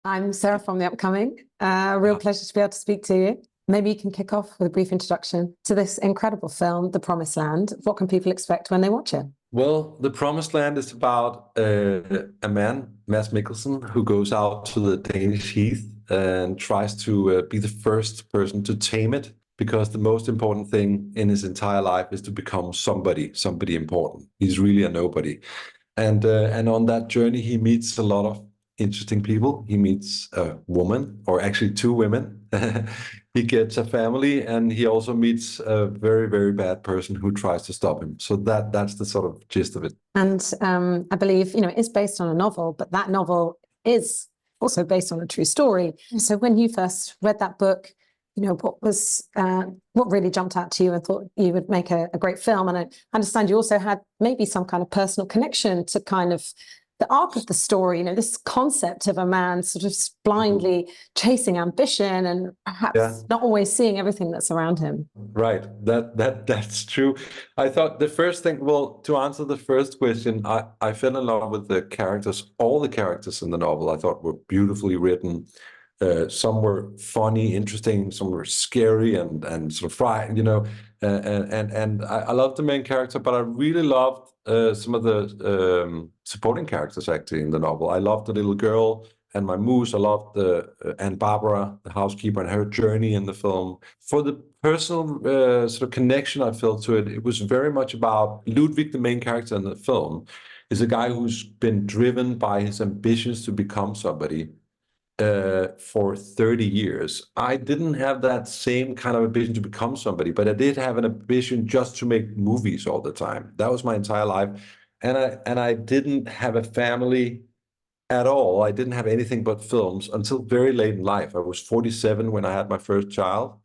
I'm Sarah from The Upcoming. Real pleasure to be able to speak to you. Maybe you can kick off with a brief introduction to this incredible film, The Promised Land. What can people expect when they watch it? Well, The Promised Land is about a man, Mads Mikkelsen, who goes out to the Danish heath and tries to be the first person to tame it, because the most important thing in his entire life is to become somebody important. He's really a nobody. And on that journey, he meets a lot of interesting people. He meets a woman, or actually two women. He gets a family, and he also meets a very, very bad person who tries to stop him. So that's the sort of gist of it. And I believe, it is based on a novel, but that novel is also based on a true story. So when you first read that book, what really jumped out to you and thought you would make a great film? And I understand you also had maybe some kind of personal connection to kind of the arc of the story, this concept of a man sort of blindly chasing ambition and perhaps not always seeing everything that's around him. Right. That's true. I thought the first thing, well, to answer the first question, I fell in love with the characters. All the characters in the novel I thought were beautifully written. Some were funny, interesting, some were scary and sort of frightened, and I loved the main character, but I really loved some of the supporting characters actually in the novel. I loved the little girl and my moose. I loved Aunt Barbara, the housekeeper, and her journey in the film. For the personal sort of connection I felt to it, it was very much about Ludwig, the main character in the film, is a guy who's been driven by his ambitions to become somebody for 30 years. I didn't have that same kind of ambition to become somebody, but I did have an ambition just to make movies all the time. That was my entire life. And I didn't have a family at all. I didn't have anything but films until very late in life. I was 47 when I had my first child.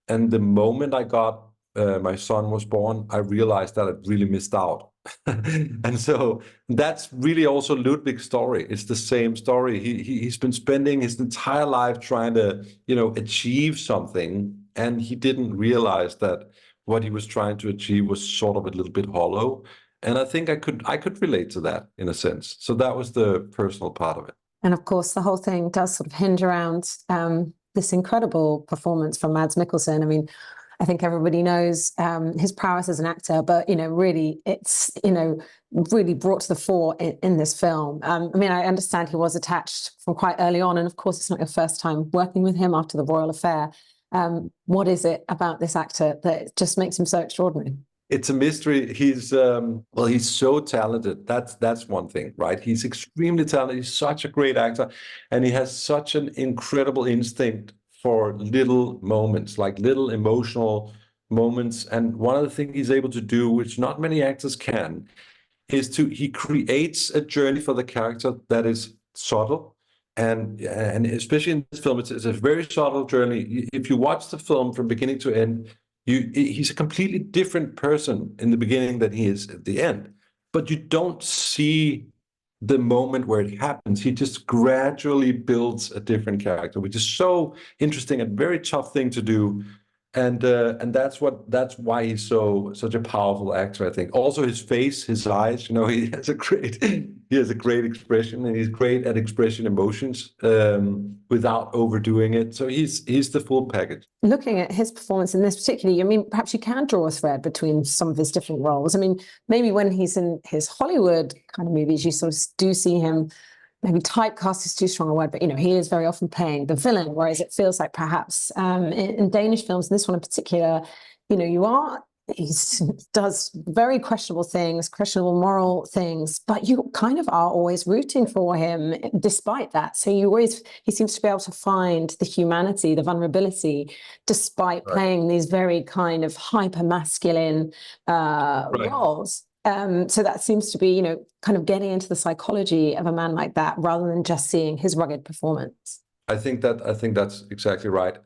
And the moment I got my son was born, I realized that I'd really missed out. And so that's really also Ludwig's story. It's the same story. He's been spending his entire life trying to, achieve something, and he didn't realize that what he was trying to achieve was sort of a little bit hollow. And I think I could relate to that in a sense. So that was the personal part of it. And of course, the whole thing does sort of hinge around this incredible performance from Mads Mikkelsen. I mean, I think everybody knows his prowess as an actor, but, really, it's, really brought to the fore in this film. I mean, I understand he was attached from quite early on, and of course, it's not your first time working with him after the royal affair. What is it about this actor that just makes him so extraordinary? It's a mystery. He's so talented. That's one thing, right? He's extremely talented. He's such a great actor, and he has such an incredible instinct for little moments, like little emotional moments. And one of the things he's able to do, which not many actors can, is he creates a journey for the character that is subtle. And especially in this film, it's a very subtle journey. If you watch the film from beginning to end, he's a completely different person in the beginning than he is at the end. But you don't see the moment where it happens. He just gradually builds a different character, which is so interesting and very tough thing to do. And that's why he's such a powerful actor, I think. Also his face, his eyes, he has a great expression, and he's great at expressing emotions without overdoing it. So he's the full package. Looking at his performance in this particularly, I mean, perhaps you can draw a thread between some of his different roles. I mean, maybe when he's in his Hollywood kind of movies, you sort of do see him, maybe typecast is too strong a word, but, he is very often playing the villain, whereas it feels like perhaps in Danish films, and this one in particular, he does very questionable things, questionable moral things, but you kind of are always rooting for him despite that. So he seems to be able to find the humanity, the vulnerability, despite playing these very kind of hyper-masculine roles. So that seems to be, kind of getting into the psychology of a man like that, rather than just seeing his rugged performance. I think that's exactly right.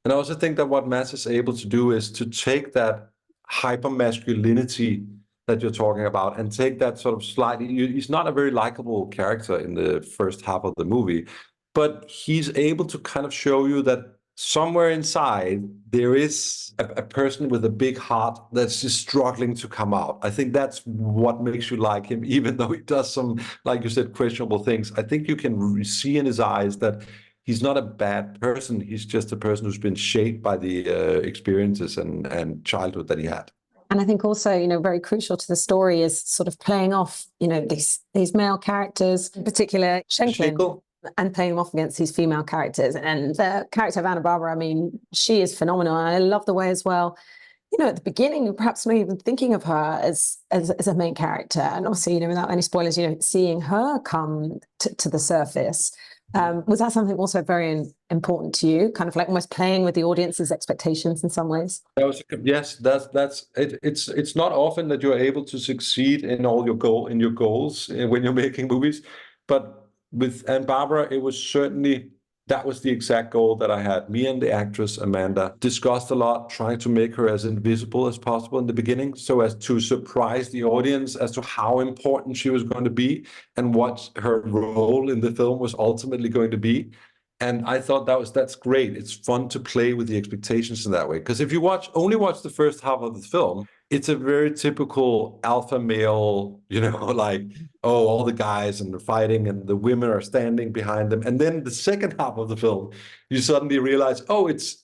And I also think that what Mads is able to do is to take that hyper masculinity that you're talking about and take that sort of slightly, he's not a very likable character in the first half of the movie, but he's able to kind of show you that somewhere inside there is a person with a big heart that's just struggling to come out. I think that's what makes you like him, even though he does some, like you said, questionable things. I think you can see in his eyes that he's not a bad person. He's just a person who's been shaped by the experiences and childhood that he had. And I think also, you know, very crucial to the story is sort of playing off, you know, these male characters, in particular Schenklin, and playing them off against these female characters. And the character of Anna Barbara, I mean, she is phenomenal. And I love the way as well, you know, at the beginning, you're perhaps not even thinking of her as a main character. And obviously, you know, without any spoilers, you know, seeing her come to the surface. Was that something also very important to you, kind of like almost playing with the audience's expectations in some ways? Yes, that's it. It's not often that you're able to succeed in all your goals when you're making movies, but with Anne Barbara, it was certainly that was the exact goal that I had. Me and the actress Amanda discussed a lot, trying to make her as invisible as possible in the beginning, so as to surprise the audience as to how important she was going to be and what her role in the film was ultimately going to be. And I thought that's great. It's fun to play with the expectations in that way. Because if you only watch the first half of the film, it's a very typical alpha male, you know, like, oh, all the guys and they're fighting and the women are standing behind them. And then the second half of the film, you suddenly realize, oh, it's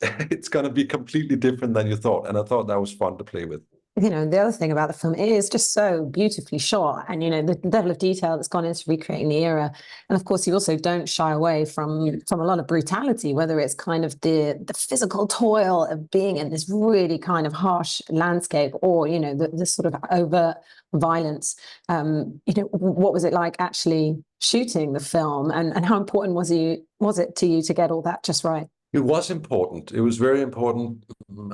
going to be completely different than you thought. And I thought that was fun to play with. You know, the other thing about the film, it is just so beautifully shot, and you know the level of detail that's gone into recreating the era. And of course, you also don't shy away from a lot of brutality, whether it's kind of the physical toil of being in this really kind of harsh landscape, or you know the sort of overt violence. You know, what was it like actually shooting the film, and how important was it to you to get all that just right? It was important. It was very important.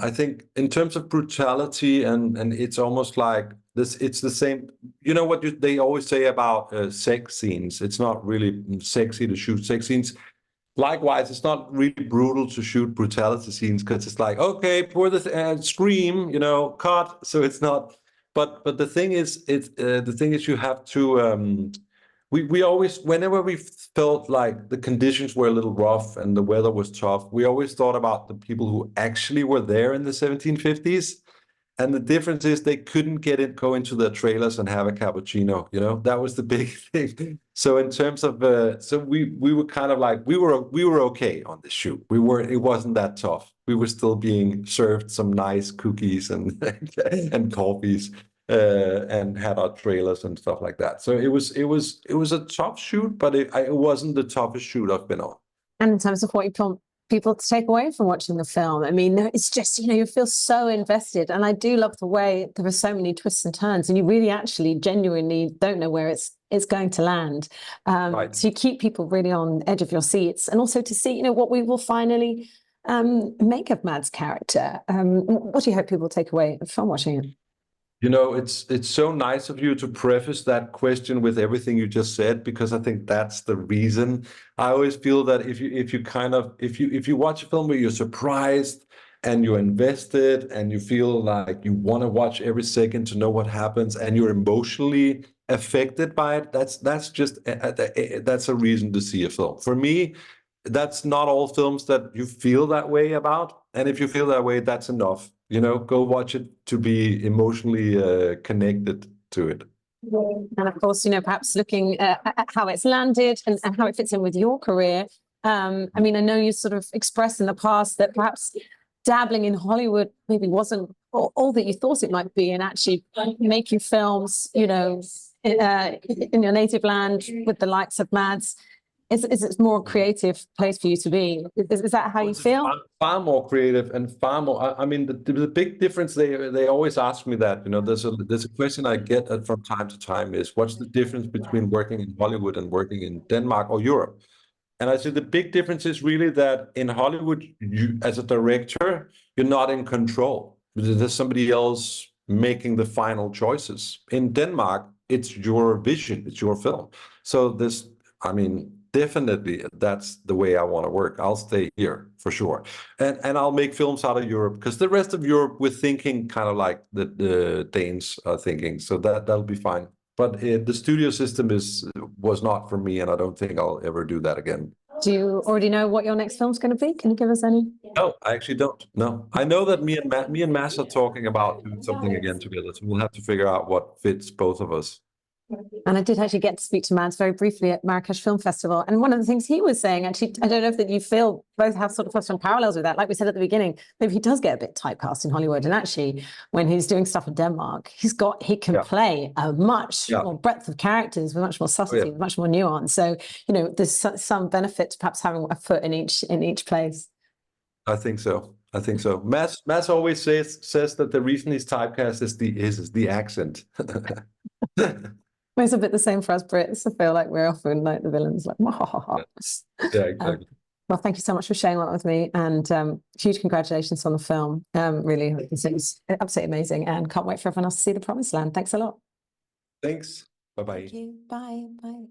I think in terms of brutality, and it's almost like this. It's the same. You know what they always say about sex scenes. It's not really sexy to shoot sex scenes. Likewise, it's not really brutal to shoot brutality scenes because it's like, okay, pour the scream, you know, cut. So it's not. But the thing is, you have to. We always, whenever we felt like the conditions were a little rough and the weather was tough, we always thought about the people who actually were there in the 1750s. And the difference is they couldn't go into their trailers and have a cappuccino. You know, that was the big thing. So in terms of, so we were kind of like we were okay on the shoot. It wasn't that tough. We were still being served some nice cookies and and coffees. And had our trailers and stuff like that. So it was a tough shoot, but it wasn't the toughest shoot I've been on. And in terms of what you want people to take away from watching the film, I mean, it's just, you know, you feel so invested. And I do love the way there are so many twists and turns, and you really actually genuinely don't know where it's going to land. Right. So you keep people really on the edge of your seats, and also to see, you know, what we will finally make of Mads' character. What do you hope people take away from watching it? You know, it's so nice of you to preface that question with everything you just said, because I think that's the reason. I always feel that if you watch a film where you're surprised and you're invested and you feel like you want to watch every second to know what happens and you're emotionally affected by it, that's a reason to see a film. For me, that's not all films that you feel that way about. And if you feel that way, that's enough. You know, go watch it to be emotionally connected to it. And of course, you know, perhaps looking at how it's landed and how it fits in with your career. I mean, I know you sort of expressed in the past that perhaps dabbling in Hollywood maybe wasn't all that you thought it might be, and actually making films, you know, in your native land with the likes of Mads. Is it more creative place for you to be? Is that how you feel? Far more creative and far more. I mean, the big difference. They always ask me that. You know, there's a question I get from time to time is, what's the difference between working in Hollywood and working in Denmark or Europe? And I say the big difference is really that in Hollywood, you as a director, you're not in control. There's somebody else making the final choices. In Denmark, it's your vision, it's your film. So this, I mean, definitely that's the way I want to work. I'll stay here for sure. And I'll make films out of Europe, because the rest of Europe, we're thinking kind of like the Danes are thinking. So that'll be fine. But the studio system was not for me, and I don't think I'll ever do that again. Do you already know what your next film's going to be? Can you give us any? No, I actually don't. No, I know that me and Mads are talking about doing something again together. So we'll have to figure out what fits both of us. And I did actually get to speak to Mads very briefly at Marrakesh Film Festival. And one of the things he was saying, actually, I don't know if that you feel both have sort of some parallels with that. Like we said at the beginning, maybe he does get a bit typecast in Hollywood. And actually, when he's doing stuff in Denmark, he can play a much more breadth of characters with much more subtlety, with much more nuance. So, you know, there's some benefit to perhaps having a foot in each place. I think so. I think so. Mads always says that the reason he's typecast is the accent. It's a bit the same for us Brits. I feel like we're often like the villains, like, yeah, exactly. Well, thank you so much for sharing that with me, and huge congratulations on the film. Really, it's absolutely amazing, and can't wait for everyone else to see The Promised Land. Thanks a lot. Thanks. Bye-bye. Thank you. Bye. Bye.